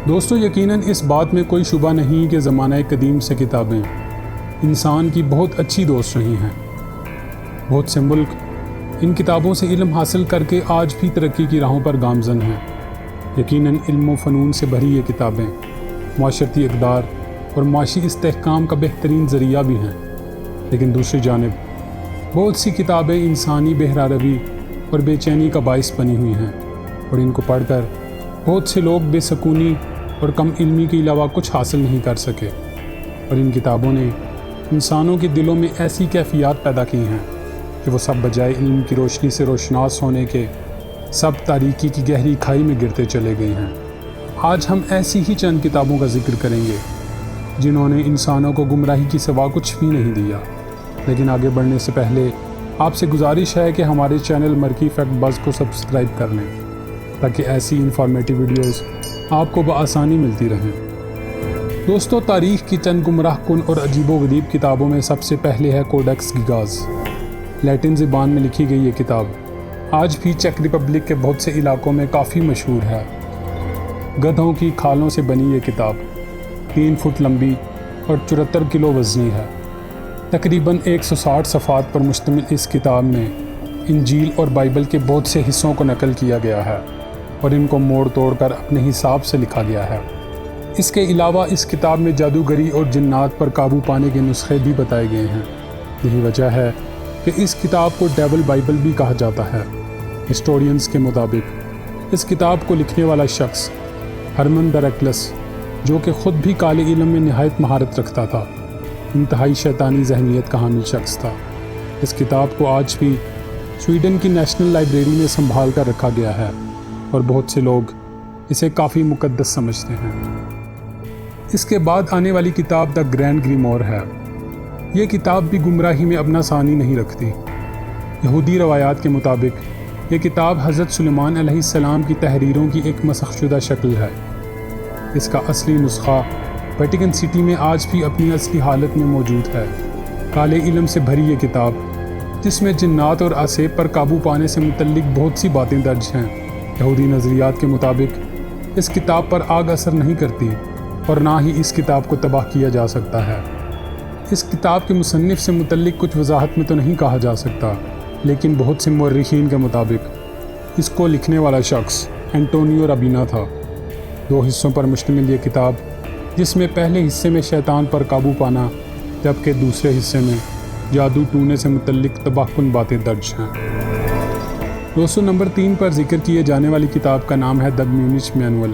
دوستو یقیناً اس بات میں کوئی شبہ نہیں کہ زمانہ قدیم سے کتابیں انسان کی بہت اچھی دوست رہی ہیں۔ بہت سے ملک ان کتابوں سے علم حاصل کر کے آج بھی ترقی کی راہوں پر گامزن ہیں۔ یقیناً علم و فنون سے بھری یہ کتابیں معاشرتی اقدار اور معاشی استحکام کا بہترین ذریعہ بھی ہیں، لیکن دوسری جانب بہت سی کتابیں انسانی بہراروی اور بے چینی کا باعث بنی ہوئی ہیں، اور ان کو پڑھ کر بہت سے لوگ بے سکونی اور کم علمی کے علاوہ کچھ حاصل نہیں کر سکے۔ اور ان کتابوں نے انسانوں کے دلوں میں ایسی کیفیات پیدا کی ہیں کہ وہ سب بجائے علم کی روشنی سے روشناس ہونے کے سب تاریکی کی گہری کھائی میں گرتے چلے گئے ہیں۔ آج ہم ایسی ہی چند کتابوں کا ذکر کریں گے جنہوں نے انسانوں کو گمراہی کی سوا کچھ بھی نہیں دیا۔ لیکن آگے بڑھنے سے پہلے آپ سے گزارش ہے کہ ہمارے چینل مرکی فیکٹ بز کو سبسکرائب کر لیں تاکہ ایسی انفارمیٹو ویڈیوز آپ کو بآسانی ملتی رہیں۔ دوستو تاریخ کی چند گمراہ کن اور عجیب و غریب کتابوں میں سب سے پہلے ہے کوڈیکس گیگاز۔ لیٹن زبان میں لکھی گئی یہ کتاب آج بھی چیک ریپبلک کے بہت سے علاقوں میں کافی مشہور ہے۔ گدھوں کی کھالوں سے بنی یہ کتاب 3 فٹ لمبی اور 74 کلو وزنی ہے۔ تقریباً 160 صفحات پر مشتمل اس کتاب میں انجیل اور بائبل کے بہت سے حصوں کو نقل کیا گیا ہے اور ان کو موڑ توڑ کر اپنے حساب سے لکھا گیا ہے۔ اس کے علاوہ اس کتاب میں جادوگری اور جنات پر قابو پانے کے نسخے بھی بتائے گئے ہیں۔ یہی وجہ ہے کہ اس کتاب کو ڈیول بائبل بھی کہا جاتا ہے۔ ہسٹورینز کے مطابق اس کتاب کو لکھنے والا شخص ہرمن درکلس، جو کہ خود بھی کالے علم میں نہایت مہارت رکھتا تھا، انتہائی شیطانی ذہنیت کا حامل شخص تھا۔ اس کتاب کو آج بھی سویڈن کی نیشنل لائبریری میں سنبھال کر رکھا گیا ہے اور بہت سے لوگ اسے کافی مقدس سمجھتے ہیں۔ اس کے بعد آنے والی کتاب دا گرینڈ گریمور ہے۔ یہ کتاب بھی گمراہی میں اپنا ثانی نہیں رکھتی۔ یہودی روایات کے مطابق یہ کتاب حضرت سلیمان علیہ السلام کی تحریروں کی ایک مسخ شدہ شکل ہے۔ اس کا اصلی نسخہ ویٹیکن سٹی میں آج بھی اپنی اصلی حالت میں موجود ہے۔ کالے علم سے بھری یہ کتاب، جس میں جنات اور اعصاب پر قابو پانے سے متعلق بہت سی باتیں درج ہیں، یہودی نظریات کے مطابق اس کتاب پر آگ اثر نہیں کرتی اور نہ ہی اس کتاب کو تباہ کیا جا سکتا ہے۔ اس کتاب کے مصنف سے متعلق کچھ وضاحت میں تو نہیں کہا جا سکتا، لیکن بہت سے مورخین کے مطابق اس کو لکھنے والا شخص انٹونیو رابینا تھا۔ 2 حصوں پر مشتمل یہ کتاب، جس میں پہلے حصے میں شیطان پر قابو پانا جبکہ دوسرے حصے میں جادو ٹونے سے متعلق تباہ کن باتیں درج ہیں۔ دوستو نمبر 3 پر ذکر کیے جانے والی کتاب کا نام ہے دا میونچ مینول۔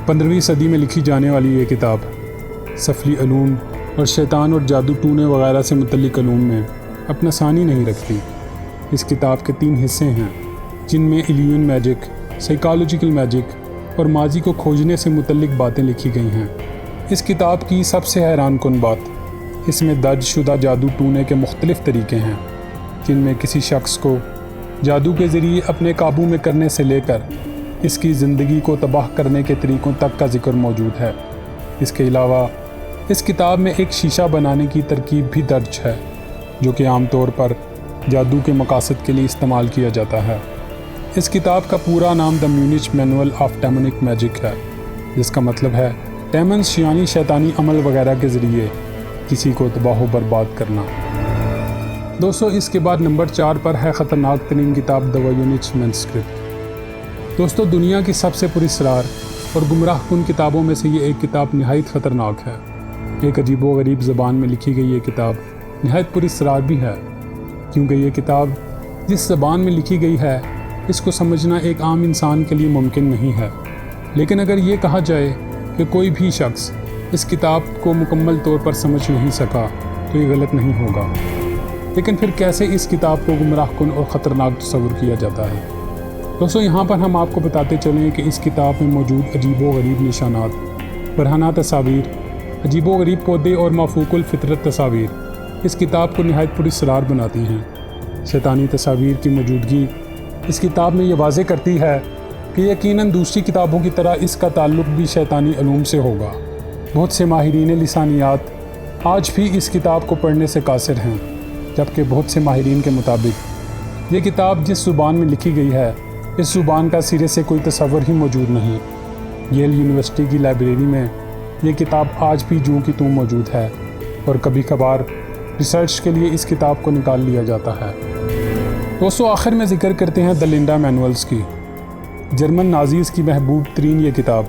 15ویں صدی میں لکھی جانے والی یہ کتاب سفلی علوم اور شیطان اور جادو ٹونے وغیرہ سے متعلق علوم میں اپنا ثانی نہیں رکھتی۔ اس کتاب کے 3 حصے ہیں، جن میں ایلین میجک، سائیکالوجیکل میجک اور ماضی کو کھوجنے سے متعلق باتیں لکھی گئی ہیں۔ اس کتاب کی سب سے حیران کن بات اس میں درج شدہ جادو ٹونے کے مختلف طریقے ہیں، جن میں کسی شخص کو جادو کے ذریعے اپنے قابو میں کرنے سے لے کر اس کی زندگی کو تباہ کرنے کے طریقوں تک کا ذکر موجود ہے۔ اس کے علاوہ اس کتاب میں ایک شیشہ بنانے کی ترکیب بھی درج ہے، جو کہ عام طور پر جادو کے مقاصد کے لیے استعمال کیا جاتا ہے۔ اس کتاب کا پورا نام دا میونچ مینول آف ڈیمونک میجک ہے، جس کا مطلب ہے ڈیمنز یعنی شیطانی عمل وغیرہ کے ذریعے کسی کو تباہ و برباد کرنا۔ دوستو اس کے بعد نمبر 4 پر ہے خطرناک ترین کتاب دا ووینچ مینسکرپٹ۔ دوستو دنیا کی سب سے پراسرار اور گمراہ کن کتابوں میں سے یہ ایک کتاب نہایت خطرناک ہے۔ ایک عجیب و غریب زبان میں لکھی گئی یہ کتاب نہایت پراسرار بھی ہے، کیونکہ یہ کتاب جس زبان میں لکھی گئی ہے اس کو سمجھنا ایک عام انسان کے لیے ممکن نہیں ہے۔ لیکن اگر یہ کہا جائے کہ کوئی بھی شخص اس کتاب کو مکمل طور پر سمجھ نہیں سکا تو یہ غلط نہیں ہوگا۔ لیکن پھر کیسے اس کتاب کو گمراہ کن اور خطرناک تصور کیا جاتا ہے؟ دوستو یہاں پر ہم آپ کو بتاتے چلیں کہ اس کتاب میں موجود عجیب و غریب نشانات، برہنہ تصاویر، عجیب و غریب پودے اور مافوق الفطرت تصاویر اس کتاب کو نہایت پراسرار بناتی ہیں۔ شیطانی تصاویر کی موجودگی اس کتاب میں یہ واضح کرتی ہے کہ یقیناً دوسری کتابوں کی طرح اس کا تعلق بھی شیطانی علوم سے ہوگا۔ بہت سے ماہرین لسانیات آج بھی اس کتاب کو پڑھنے سے قاصر ہیں، جبکہ بہت سے ماہرین کے مطابق یہ کتاب جس زبان میں لکھی گئی ہے اس زبان کا سرے سے کوئی تصور ہی موجود نہیں۔ ییل یونیورسٹی کی لائبریری میں یہ کتاب آج بھی جوں کی توں موجود ہے اور کبھی کبھار ریسرچ کے لیے اس کتاب کو نکال لیا جاتا ہے۔ دوستو آخر میں ذکر کرتے ہیں دی لنڈا مینولز کی۔ جرمن نازیز کی محبوب ترین یہ کتاب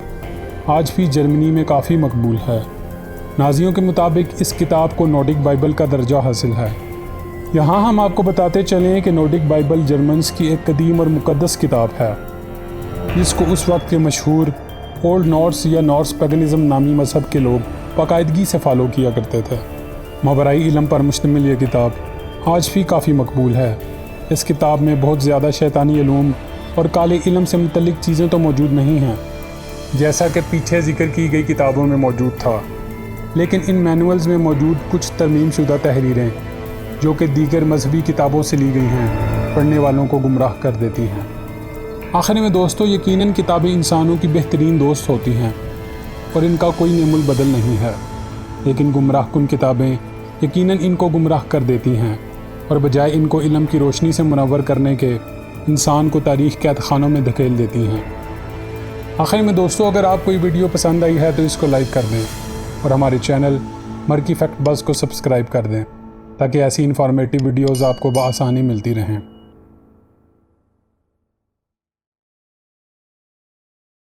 آج بھی جرمنی میں کافی مقبول ہے۔ نازیوں کے مطابق اس کتاب کو نورڈک بائبل کا درجہ حاصل ہے۔ یہاں ہم آپ کو بتاتے چلیں کہ نورڈک بائبل جرمنز کی ایک قدیم اور مقدس کتاب ہے، جس کو اس وقت کے مشہور اولڈ نورس یا نورس پیگنزم نامی مذہب کے لوگ باقاعدگی سے فالو کیا کرتے تھے۔ ماورائی علم پر مشتمل یہ کتاب آج بھی کافی مقبول ہے۔ اس کتاب میں بہت زیادہ شیطانی علوم اور کالے علم سے متعلق چیزیں تو موجود نہیں ہیں، جیسا کہ پیچھے ذکر کی گئی کتابوں میں موجود تھا، لیکن ان مینولز میں موجود کچھ ترمیم شدہ تحریریں جو کہ دیگر مذہبی کتابوں سے لی گئی ہیں پڑھنے والوں کو گمراہ کر دیتی ہیں۔ آخر میں دوستو یقیناً کتابیں انسانوں کی بہترین دوست ہوتی ہیں اور ان کا کوئی نعم البدل نہیں ہے، لیکن گمراہ کن کتابیں یقیناً ان کو گمراہ کر دیتی ہیں اور بجائے ان کو علم کی روشنی سے منور کرنے کے انسان کو تاریخ قید خانوں میں دھکیل دیتی ہیں۔ آخر میں دوستو اگر آپ کو یہ ویڈیو پسند آئی ہے تو اس کو لائک کر دیں اور ہمارے چینل مرکی فیکٹ بز کو سبسکرائب کر دیں تاکہ ایسی انفارمیٹیو ویڈیوز آپ کو بآسانی ملتی رہیں۔